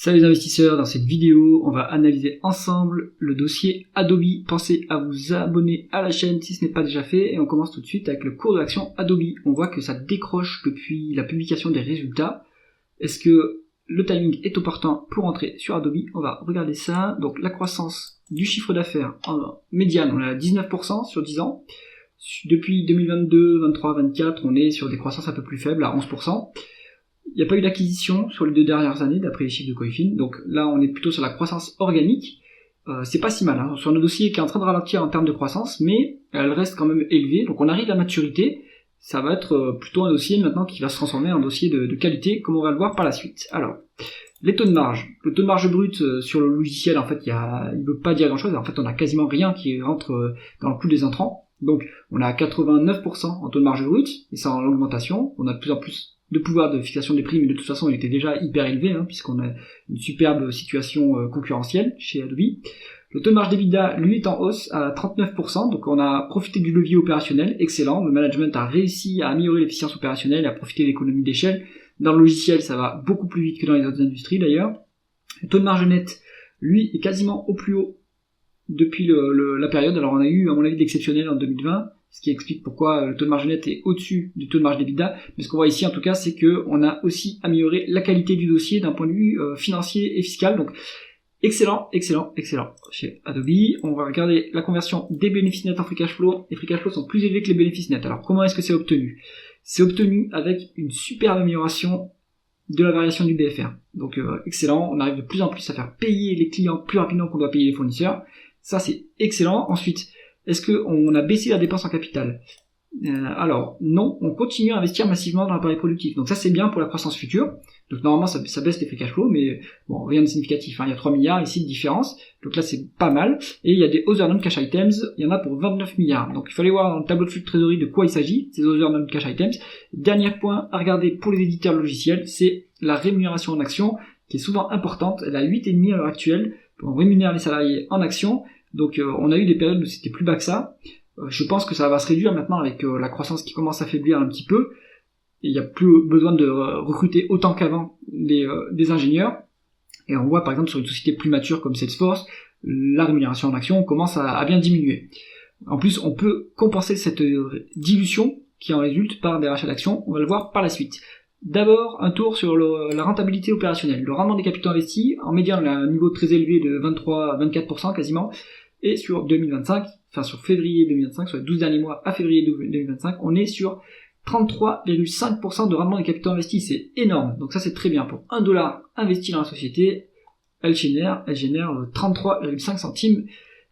Salut les investisseurs, dans cette vidéo, on va analyser ensemble le dossier Adobe. Pensez à vous abonner à la chaîne si ce n'est pas déjà fait et on commence tout de suite avec le cours de l'action Adobe. On voit que ça décroche depuis la publication des résultats. Est-ce que le timing est opportun pour entrer sur Adobe? On va regarder ça. Donc la croissance du chiffre d'affaires en médiane, on est à 19% sur 10 ans. Depuis 2022, 23, 24, on est sur des croissances un peu plus faibles, à 11%. Il n'y a pas eu d'acquisition sur les 2 dernières années, d'après les chiffres de Coifin. Donc là, on est plutôt sur la croissance organique. C'est pas si mal, hein. Sur un dossier qui est en train de ralentir en termes de croissance, mais elle reste quand même élevée. Donc on arrive à maturité. Ça va être plutôt un dossier maintenant qui va se transformer en dossier de qualité, comme on va le voir par la suite. Alors, les taux de marge. Le taux de marge brut sur le logiciel, en fait, il ne veut pas dire grand-chose. En fait, on a quasiment rien qui rentre dans le coût des entrants. Donc, on a 89% en taux de marge brut, et ça en augmentation. On a de plus en plus de pouvoir de fixation des prix, mais de toute façon il était déjà hyper élevé, hein, puisqu'on a une superbe situation concurrentielle chez Adobe. Le taux de marge d'EBITDA, lui, est en hausse à 39%, donc on a profité du levier opérationnel, excellent. Le management a réussi à améliorer l'efficience opérationnelle et à profiter de l'économie d'échelle. Dans le logiciel, ça va beaucoup plus vite que dans les autres industries d'ailleurs. Le taux de marge net, lui, est quasiment au plus haut depuis la période. Alors on a eu, à mon avis, d'exceptionnel en 2020, ce qui explique pourquoi le taux de marge net est au-dessus du taux de marge d'EBITDA. Mais ce qu'on voit ici, en tout cas, c'est qu'on a aussi amélioré la qualité du dossier d'un point de vue financier et fiscal. Donc, excellent chez Adobe. On va regarder la conversion des bénéfices nets en free cash flow. Les free cash flow sont plus élevés que les bénéfices nets. Alors, comment est-ce que c'est obtenu? C'est obtenu avec une superbe amélioration de la variation du BFR. Donc, excellent. On arrive de plus en plus à faire payer les clients plus rapidement qu'on doit payer les fournisseurs. Ça, c'est excellent. Ensuite, est-ce qu'on a baissé la dépense en capital? Alors, non, on continue à investir massivement dans l'appareil productif. Donc ça, c'est bien pour la croissance future. Donc normalement, ça baisse les free cash flow, mais bon, rien de significatif, hein. Il y a 3 milliards ici de différence. Donc là, c'est pas mal. Et il y a des other non-cash items. Il y en a pour 29 milliards. Donc il fallait voir dans le tableau de flux de trésorerie de quoi il s'agit, ces other non-cash items. Dernier point à regarder pour les éditeurs logiciels, c'est la rémunération en action, qui est souvent importante. Elle est à 8,5 à l'heure actuelle. On rémunère les salariés en action. Donc on a eu des périodes où c'était plus bas que ça. Je pense que ça va se réduire maintenant avec la croissance qui commence à faiblir un petit peu. Il n'y a plus besoin de recruter autant qu'avant des ingénieurs. Et on voit par exemple sur une société plus mature comme Salesforce, la rémunération en action commence à bien diminuer. En plus, on peut compenser cette dilution qui en résulte par des rachats d'actions. On va le voir par la suite. D'abord, un tour sur la rentabilité opérationnelle. Le rendement des capitaux investis, en médiane, on a un niveau très élevé de 23 à 24% quasiment. Et sur 2025, enfin sur février 2025, sur les 12 derniers mois à février 2025, on est sur 33,5% de rendement des capitaux investis. C'est énorme. Donc ça, c'est très bien. Pour $1 investi dans la société, elle génère 33,5 centimes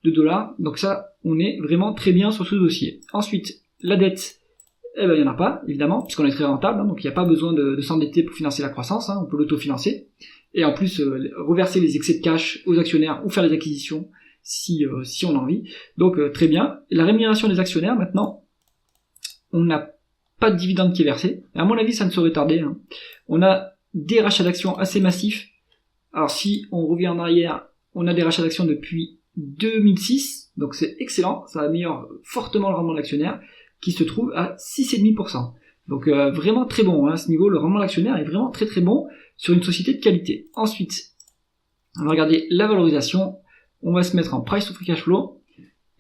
de dollars. Donc ça, on est vraiment très bien sur ce dossier. Ensuite, la dette, il n'y en a pas, évidemment, puisqu'on est très rentable, hein, donc il n'y a pas besoin de s'endetter pour financer la croissance, hein, on peut l'autofinancer. Et en plus, reverser les excès de cash aux actionnaires ou faire des acquisitions si on a envie. Donc très bien. La rémunération des actionnaires, maintenant, on n'a pas de dividende qui est versé. Et à mon avis, ça ne saurait tarder, hein. On a des rachats d'actions assez massifs. Alors si on revient en arrière, on a des rachats d'actions depuis 2006, donc c'est excellent, ça améliore fortement le rendement de l'actionnaire, qui se trouve à 6,5%. Donc vraiment très bon, hein, à ce niveau, le rendement de l'actionnaire est vraiment très très bon sur une société de qualité. Ensuite, on va regarder la valorisation. On va se mettre en price to free cash flow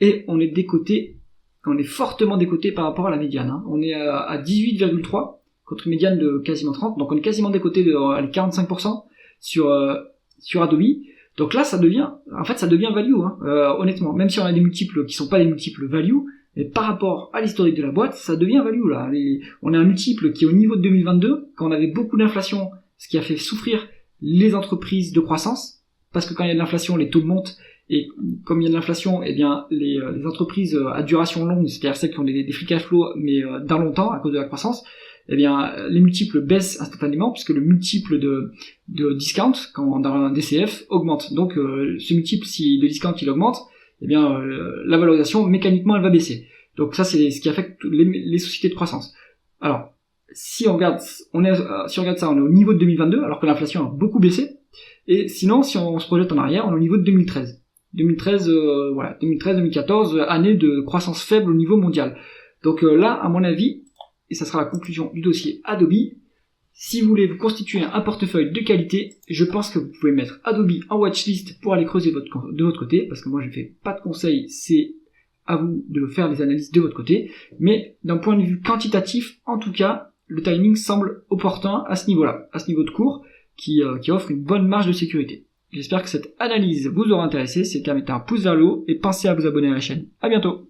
et on est décoté, on est fortement décoté par rapport à la médiane, hein. On est à 18,3 contre une médiane de quasiment 30, donc on est quasiment décoté de 45% sur Adobe. Donc là, ça devient value, hein, honnêtement. Même si on a des multiples qui sont pas des multiples value, mais par rapport à l'historique de la boîte, ça devient value là. On a un multiple qui est au niveau de 2022, quand on avait beaucoup d'inflation, ce qui a fait souffrir les entreprises de croissance. Parce que quand il y a de l'inflation, les taux montent, et comme il y a de l'inflation, eh bien les entreprises à duration longue, c'est-à-dire celles qui ont des free cash flow, mais dans longtemps, à cause de la croissance, eh bien les multiples baissent instantanément, puisque le multiple de discount, dans un DCF, augmente. Donc ce multiple, si le discount il augmente, eh bien la valorisation, mécaniquement, elle va baisser. Donc ça, c'est ce qui affecte les sociétés de croissance. Alors, si on regarde ça, on est au niveau de 2022, alors que l'inflation a beaucoup baissé. Et sinon, si on se projette en arrière, on est au niveau de 2013. 2013-2014, année de croissance faible au niveau mondial. Donc là, à mon avis, et ça sera la conclusion du dossier Adobe, Si vous voulez vous constituer un portefeuille de qualité, je pense que vous pouvez mettre Adobe en watchlist pour aller creuser de votre côté, parce que moi je ne fais pas de conseils, c'est à vous de faire les analyses de votre côté, mais d'un point de vue quantitatif, en tout cas, le timing semble opportun à ce niveau-là, à ce niveau de cours, qui offre une bonne marge de sécurité. J'espère que cette analyse vous aura intéressé, c'est le cas, mettez un pouce vers le haut et pensez à vous abonner à la chaîne. À bientôt!